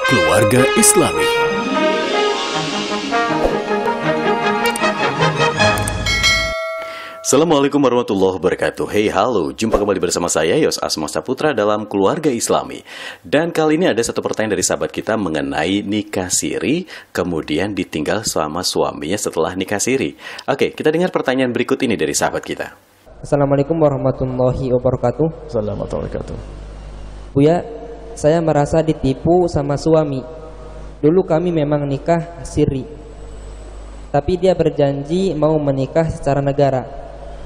Keluarga Islami. Assalamualaikum warahmatullahi wabarakatuh. Hey, halo, jumpa kembali bersama saya Yos Asma Saputra dalam Keluarga Islami. Dan kali ini ada satu pertanyaan dari sahabat kita mengenai nikah siri, kemudian ditinggal sama suaminya setelah nikah siri. Oke, kita dengar pertanyaan berikut ini dari sahabat kita. Assalamualaikum warahmatullahi wabarakatuh. Assalamualaikum warahmatullahi wabarakatuh. Buya, saya merasa ditipu sama suami. Dulu kami memang nikah siri, tapi dia berjanji mau menikah secara negara.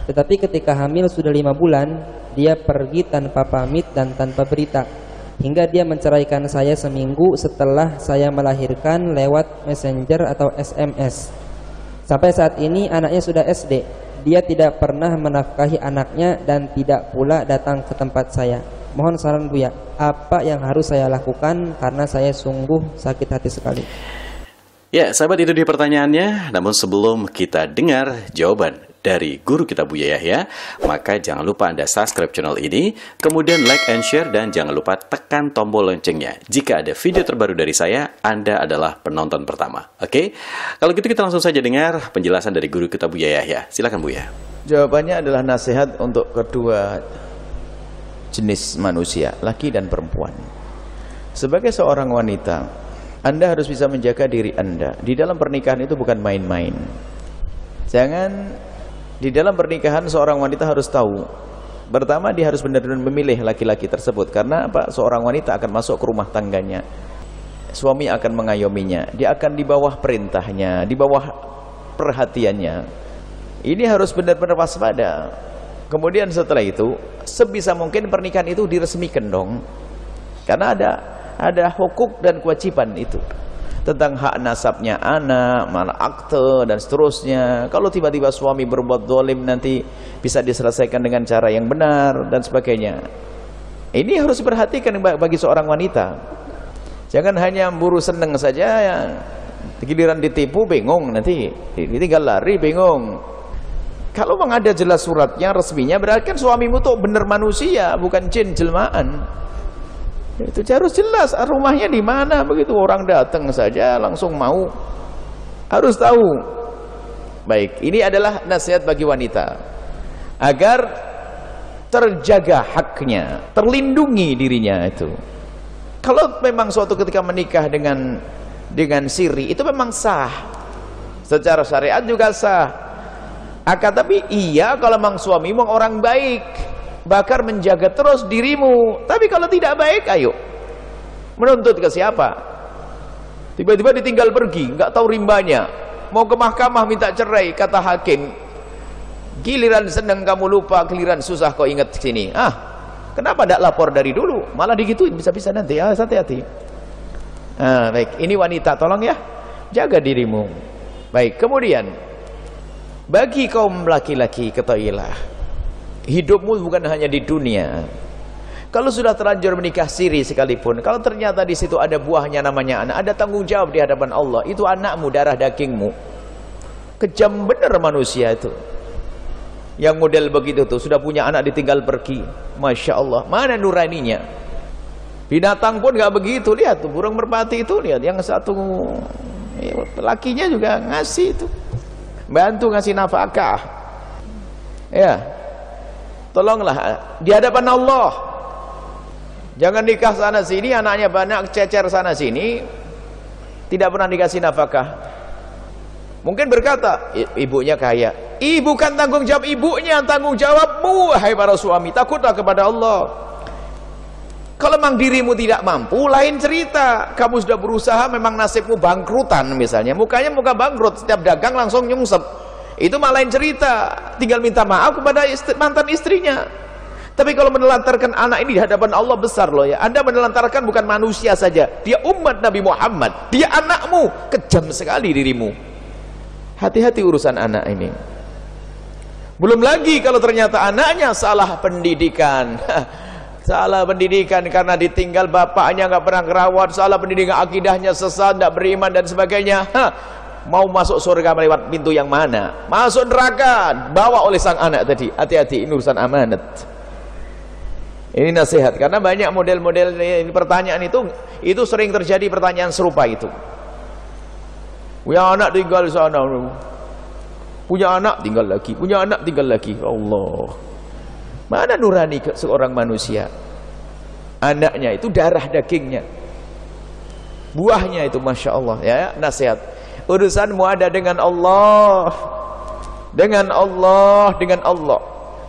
Tetapi ketika hamil sudah 5 bulan, dia pergi tanpa pamit dan tanpa berita, hingga dia menceraikan saya seminggu setelah saya melahirkan lewat messenger atau SMS. Sampai saat ini anaknya sudah SD. Dia tidak pernah menafkahi anaknya dan tidak pula datang ke tempat saya. Mohon saran Buya, apa yang harus saya lakukan karena saya sungguh sakit hati sekali. Ya, sahabat, itu dia pertanyaannya. Namun sebelum kita dengar jawaban dari guru kita Buya Yahya, maka jangan lupa Anda subscribe channel ini, kemudian like and share, dan jangan lupa tekan tombol loncengnya. Jika ada video terbaru dari saya, Anda adalah penonton pertama. Oke? Kalau gitu kita langsung saja dengar penjelasan dari guru kita Buya Yahya. Silakan Buya. Jawabannya adalah nasihat untuk kedua jenis manusia, laki dan perempuan. Sebagai seorang wanita, Anda harus bisa menjaga diri Anda. Di dalam pernikahan itu bukan main-main. Jangan di dalam pernikahan seorang wanita harus tahu. Pertama, dia harus benar-benar memilih laki-laki tersebut. Karena apa? Seorang wanita akan masuk ke rumah tangganya. Suami akan mengayominya. Dia akan di bawah perintahnya, di bawah perhatiannya. Ini harus benar-benar waspada. Kemudian setelah itu, sebisa mungkin pernikahan itu diresmikan dong. Karena ada hukuk dan kewajiban itu. Tentang hak nasabnya anak, malah akte dan seterusnya. Kalau tiba-tiba suami berbuat zalim, nanti bisa diselesaikan dengan cara yang benar dan sebagainya. Ini harus diperhatikan bagi seorang wanita. Jangan hanya buru seneng saja, ya. Giliran ditipu bingung, nanti tinggal lari bingung. Kalau memang ada jelas suratnya, resminya, berarti kan suamimu tuh benar manusia, bukan jin jelmaan. Itu harus jelas rumahnya di mana, begitu orang datang saja langsung mau. Harus tahu. Baik, ini adalah nasihat bagi wanita agar terjaga haknya, terlindungi dirinya itu. Kalau memang suatu ketika menikah dengan siri, itu memang sah. Secara syariat juga sah. Akan tapi iya kalau memang suami memang orang baik, bakar menjaga terus dirimu. Tapi kalau tidak baik, ayo menuntut ke siapa? Tiba-tiba ditinggal pergi, nggak tahu rimbanya, mau ke mahkamah minta cerai, kata hakim, giliran senang kamu lupa, giliran susah kau ingat sini. Kenapa tidak lapor dari dulu? Malah digituin bisa-bisa nanti. Hati-hati. Baik, ini wanita, tolong ya, jaga dirimu. Baik, kemudian bagi kaum laki-laki, ketahuilah, hidupmu bukan hanya di dunia. Kalau sudah terlanjur menikah siri sekalipun, kalau ternyata di situ ada buahnya namanya anak, ada tanggung jawab di hadapan Allah. Itu anakmu, darah dagingmu. Kejam benar manusia itu. Yang model begitu tuh, sudah punya anak ditinggal pergi. Masya Allah, mana nuraninya? Binatang pun gak begitu. Lihat tuh, burung merpati itu, lihat yang satu, lakinya juga ngasih itu, bantu ngasih nafkah. Ya, tolonglah di hadapan Allah. Jangan nikah sana sini, anaknya banyak, cecer sana sini, tidak pernah dikasih nafkah. Mungkin berkata, ibunya kaya. Bukan tanggung jawab ibunya, tanggung jawabmu, hai para suami. Takutlah kepada Allah. Kalau memang dirimu tidak mampu, lain cerita. Kamu sudah berusaha, memang nasibmu bangkrutan misalnya, mukanya muka bangkrut, setiap dagang langsung nyungsep, itu malah lain cerita. Tinggal minta maaf kepada mantan istrinya. Tapi kalau menelantarkan anak ini di hadapan Allah, besar loh ya. Anda menelantarkan bukan manusia saja, dia umat Nabi Muhammad, dia anakmu. Kejam sekali dirimu. Hati-hati urusan anak ini. Belum lagi kalau ternyata anaknya salah pendidikan. Salah pendidikan karena ditinggal bapaknya, nggak pernah kerawat. Salah pendidikan, akidahnya sesat, tidak beriman dan sebagainya. Mau masuk surga melewat pintu yang mana? Masuk neraka bawa oleh sang anak tadi. Hati-hati, ini urusan amanat. Ini nasihat, karena banyak model-model ini pertanyaan itu sering terjadi pertanyaan serupa itu. Punya anak tinggal di sana, punya anak tinggal lagi, punya anak tinggal lagi. Allah, mana nurani seorang manusia? Anaknya itu darah dagingnya, buahnya itu, masya Allah. Ya, nasihat. Urusanmu ada dengan Allah, dengan Allah, dengan Allah.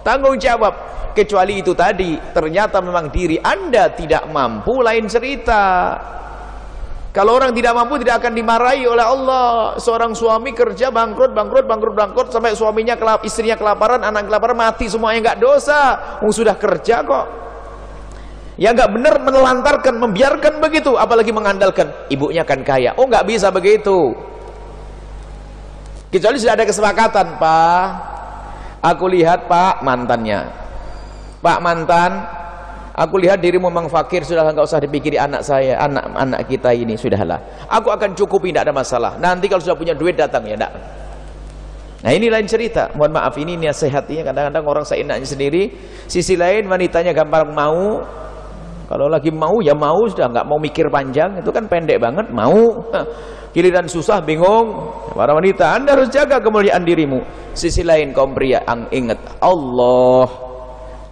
Tanggung jawab. Kecuali itu tadi, ternyata memang diri Anda tidak mampu, lain cerita. Kalau orang tidak mampu tidak akan dimarahi oleh Allah. Seorang suami kerja bangkrut sampai suaminya istrinya kelaparan, anak kelaparan, mati semuanya, nggak dosa. Sudah kerja kok. Ya nggak benar menelantarkan, membiarkan begitu, apalagi mengandalkan ibunya kan kaya. Oh, nggak bisa begitu. Kecuali sudah ada kesepakatan, Pak. Aku lihat Pak mantannya. Pak mantan, aku lihat dirimu memang fakir, sudahlah, nggak usah dipikiri anak saya, anak kita ini, sudahlah. Aku akan cukupi, tidak ada masalah. Nanti kalau sudah punya duit datang ya, enggak. Nah, ini lain cerita. Mohon maaf, ini nasihatnya. Kadang-kadang orang seenaknya sendiri. Sisi lain wanitanya gampang mau. Kalau lagi mau ya mau, sudah nggak mau mikir panjang, itu kan pendek banget, mau. Giliran susah bingung. Para wanita, Anda harus jaga kemuliaan dirimu. Sisi lain kaum pria, ingat Allah.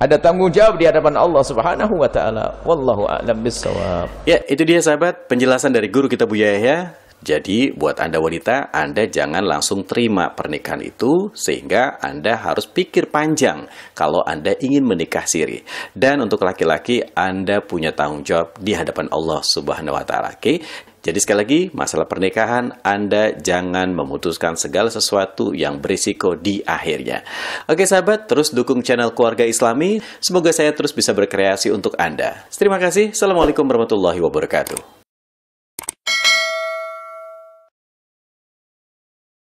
Ada tanggung jawab di hadapan Allah Subhanahu wa taala. Wallahu a'lam bissawab. Ya, itu dia sahabat penjelasan dari guru kita Buya Yahya. Jadi buat Anda wanita, Anda jangan langsung terima pernikahan itu, sehingga Anda harus pikir panjang kalau Anda ingin menikah siri. Dan untuk laki-laki, Anda punya tanggung jawab di hadapan Allah Subhanahu wa taala. Oke? Jadi sekali lagi, masalah pernikahan, Anda jangan memutuskan segala sesuatu yang berisiko di akhirnya. Oke sahabat, terus dukung channel Keluarga Islami. Semoga saya terus bisa berkreasi untuk Anda. Terima kasih. Assalamualaikum warahmatullahi wabarakatuh.